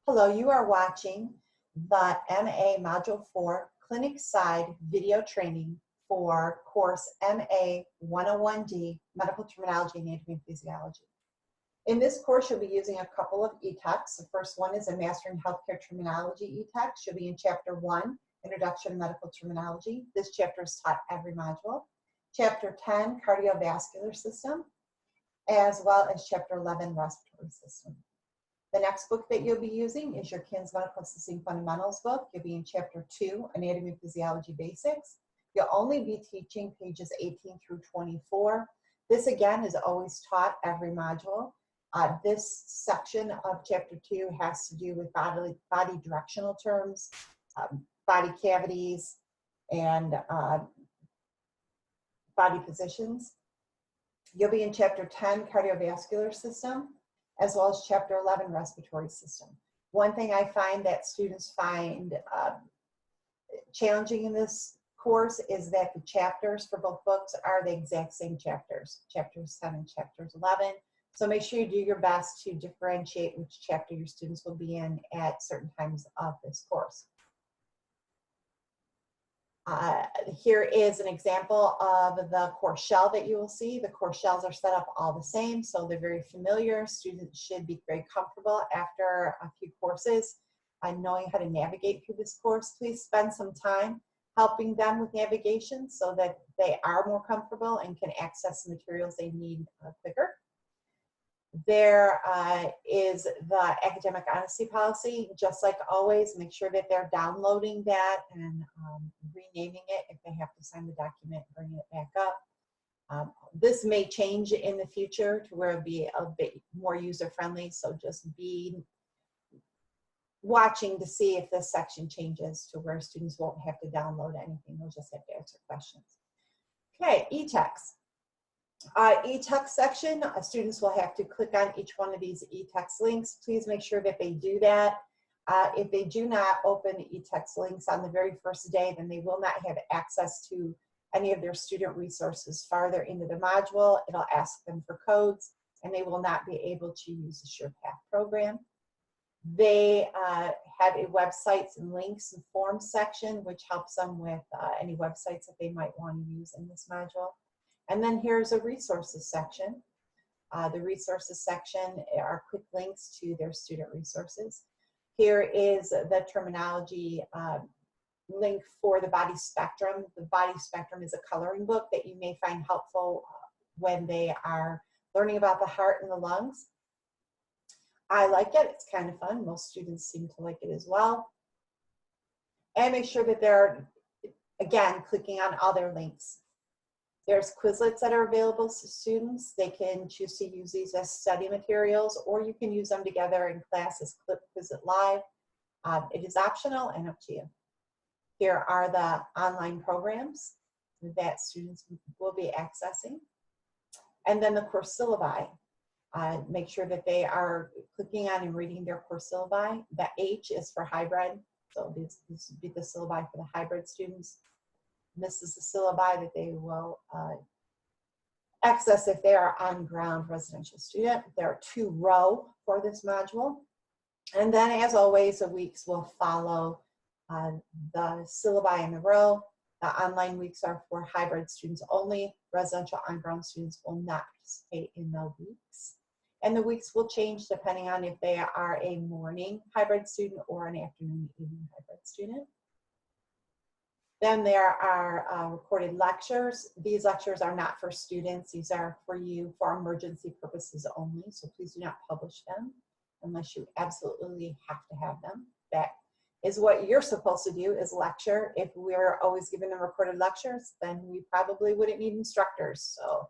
Hello, you are watching the MA Module 4 Clinic Side video training for course MA101D, Medical Terminology, Anatomy, and Physiology. In this course, you'll be using a couple of e-texts. The first one is a Mastering Healthcare Terminology e-text. You'll be in Chapter 1, Introduction to Medical Terminology. This chapter is taught every module. Chapter 10, Cardiovascular System, as well as Chapter 11, Respiratory System. The next book that you'll be using is your KINS Medical Assisting Fundamentals book. You'll be in Chapter 2, Anatomy and Physiology Basics. You'll only be teaching pages 18 through 24. This, again, is always taught every module. This section of Chapter 2 has to do with body directional terms, body cavities, and body positions. You'll be in Chapter 10, Cardiovascular System, as well as Chapter 11, Respiratory System. One thing I find that students find challenging in this course is that the chapters for both books are the exact same chapters, Chapters 10 and Chapters 11. So make sure you do your best to differentiate which chapter your students will be in at certain times of this course. Here is an example of the course shell that you will see. The course shells are set up all the same, so they're very familiar. Students should be very comfortable after a few courses knowing how to navigate through this course. Please spend some time helping them with navigation so that they are more comfortable and can access the materials they need quicker. There is the academic honesty policy. Just like always, make sure that they're downloading that and renaming it if they have to sign the document, bringing it back up. This may change in the future to where it'll be a bit more user-friendly, so just be watching to see if this section changes to where students won't have to download anything. They'll just have to answer questions. Okay, e-text. E-text section, students will have to click on each one of these e-text links. Please make sure that they do that. If they do not open e-text links on the very first day, then they will not have access to any of their student resources farther into the module. It'll ask them for codes, and they will not be able to use the SurePath program. They have a websites and links and forms section, which helps them with any websites that they might want to use in this module. And then here's a resources section. The resources section are quick links to their student resources. Here is the terminology link for the body spectrum. The body spectrum is a coloring book that you may find helpful when they are learning about the heart and the lungs. I like it, it's kind of fun. Most students seem to like it as well. And make sure that they're, again, clicking on all their links. There's Quizlets that are available to students. They can choose to use these as study materials, or you can use them together in class as Quizlet Live. It is optional and up to you. Here are the online programs that students will be accessing. And then the course syllabi. Make sure that they are clicking on and reading their course syllabi. The H is for hybrid, so this would be the syllabi for the hybrid students. This is the syllabi that they will access if they are on-ground residential student. There are 2 row for this module. And then, as always, the weeks will follow the syllabi in the row. The online weeks are for hybrid students only. Residential on-ground students will not participate in the weeks. And the weeks will change depending on if they are a morning hybrid student or an afternoon evening hybrid student. Then there are recorded lectures. These lectures are not for students. These are for you for emergency purposes only. So please do not publish them unless you absolutely have to have them. That is what you're supposed to do, is lecture. If we're always giving them recorded lectures, then we probably wouldn't need instructors. So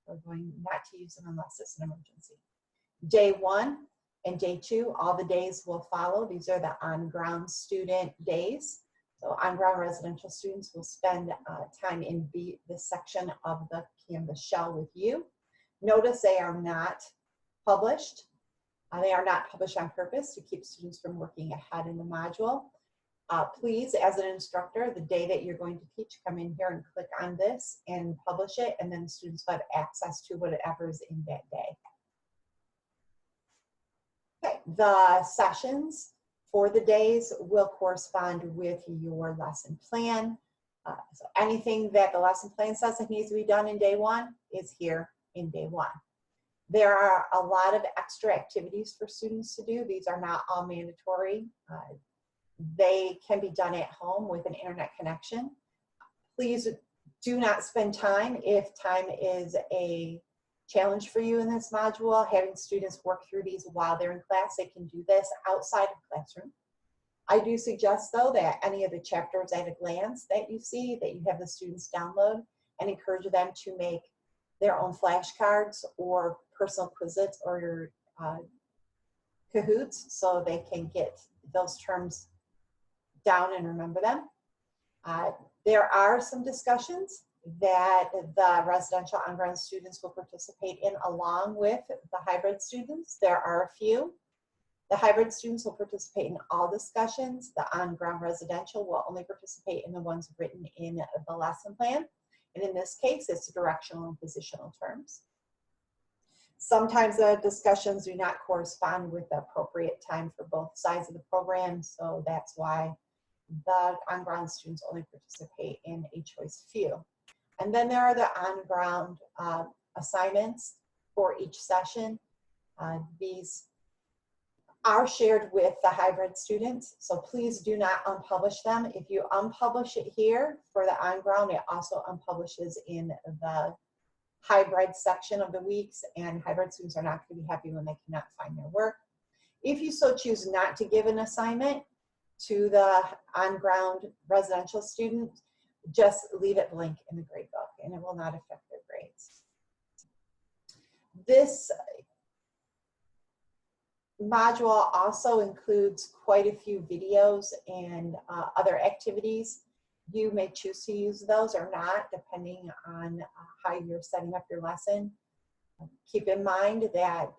we're going not to use them unless it's an emergency. Day 1 and day 2, all the days will follow. These are the on-ground student days. So on-ground residential students will spend time in this section of the Canvas shell with you. Notice they are not published. They are not published on purpose to keep students from working ahead in the module. Please, as an instructor, the day that you're going to teach, come in here and click on this and publish it, and then students will have access to whatever is in that day. Okay, the sessions for the days will correspond with your lesson plan. So anything that the lesson plan says that needs to be done in day one is here in day one. There are a lot of extra activities for students to do. These are not all mandatory. They can be done at home with an internet connection. Please do not spend time if time is a challenge for you in this module. Having students work through these while they're in class, they can do this outside of classroom. I do suggest though that any of the chapters at a glance that you see, that you have the students download, and encourage them to make their own flashcards or personal quizzes or Kahoots so they can get those terms down and remember them. There are some discussions that the residential on-ground students will participate in along with the hybrid students. There are a few. The hybrid students will participate in all discussions. The on-ground residential will only participate in the ones written in the lesson plan. And in this case, it's directional and positional terms. Sometimes the discussions do not correspond with the appropriate time for both sides of the program, so that's why the on-ground students only participate in a choice few. And then there are the on-ground assignments for each session. These are shared with the hybrid students, so please do not unpublish them. If you unpublish it here for the on-ground, it also unpublishes in the hybrid section of the weeks, and hybrid students are not going to be happy when they cannot find their work. If you so choose not to give an assignment to the on-ground residential student, just leave it blank in the grade book and it will not affect their grades. This module also includes quite a few videos and other activities. You may choose to use those or not, depending on how you're setting up your lesson. Keep in mind that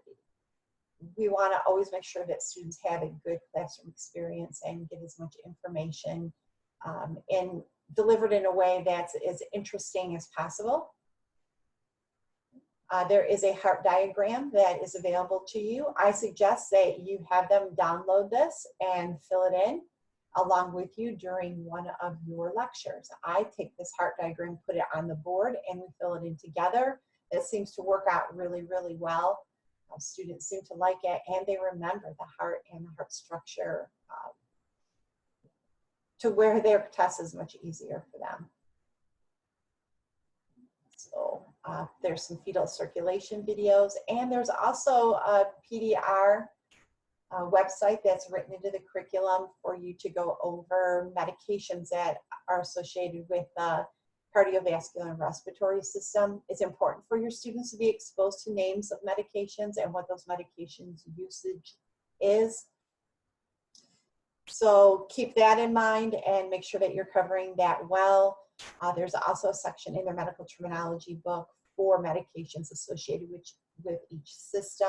we want to always make sure that students have a good classroom experience and get as much information and delivered in a way that's as interesting as possible. There is a heart diagram that is available to you. I suggest that you have them download this and fill it in along with you during one of your lectures. I take this heart diagram, put it on the board, and we fill it in together. It seems to work out really, really well. Students seem to like it, and they remember the heart and the heart structure to where their test is much easier for them. So there's some fetal circulation videos, and there's also a PDR website that's written into the curriculum for you to go over medications that are associated with the cardiovascular and respiratory system. It's important for your students to be exposed to names of medications and what those medications usage is. So keep that in mind and make sure that you're covering that well. There's also a section in their medical terminology book for medications associated with each system.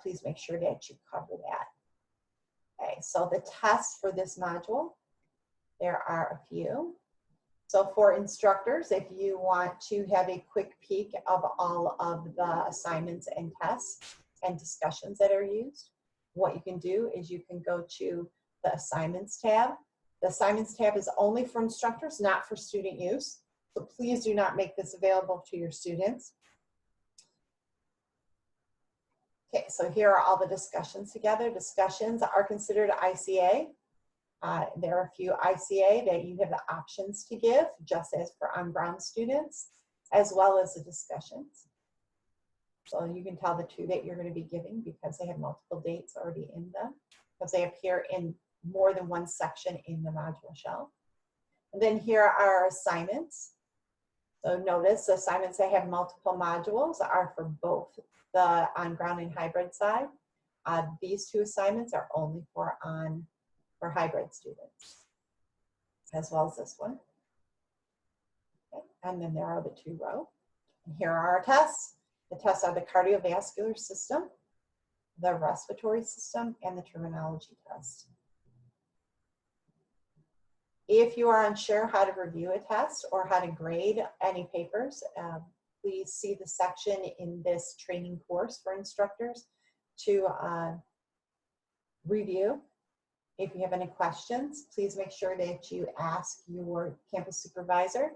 Please make sure that you cover that. Okay, so the tests for this module, there are a few. So for instructors, if you want to have a quick peek of all of the assignments and tests and discussions that are used, what you can do is you can go to the assignments tab. The assignments tab is only for instructors, not for student use. So please do not make this available to your students. Okay, so here are all the discussions together. Discussions are considered ICA. There are a few ICA that you have the options to give, just as for on-ground students, as well as the discussions. So you can tell the two that you're going to be giving because they have multiple dates already in them, because they appear in more than one section in the module shell. And then here are assignments. So notice the assignments that have multiple modules are for both the on-ground and hybrid side. These two assignments are only for hybrid students, as well as this one. Okay. And then there are the 2 row. And here are our tests. The tests are the cardiovascular system, the respiratory system, and the terminology test. If you are unsure how to review a test or how to grade any papers, please see the section in this training course for instructors to review If you have any questions, please make sure that you ask your campus supervisor.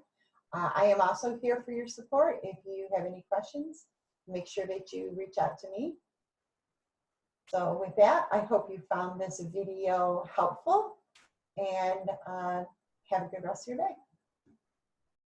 I am also here for your support. If you have any questions, make sure that you reach out to me. So with that, I hope you found this video helpful, and have a good rest of your day.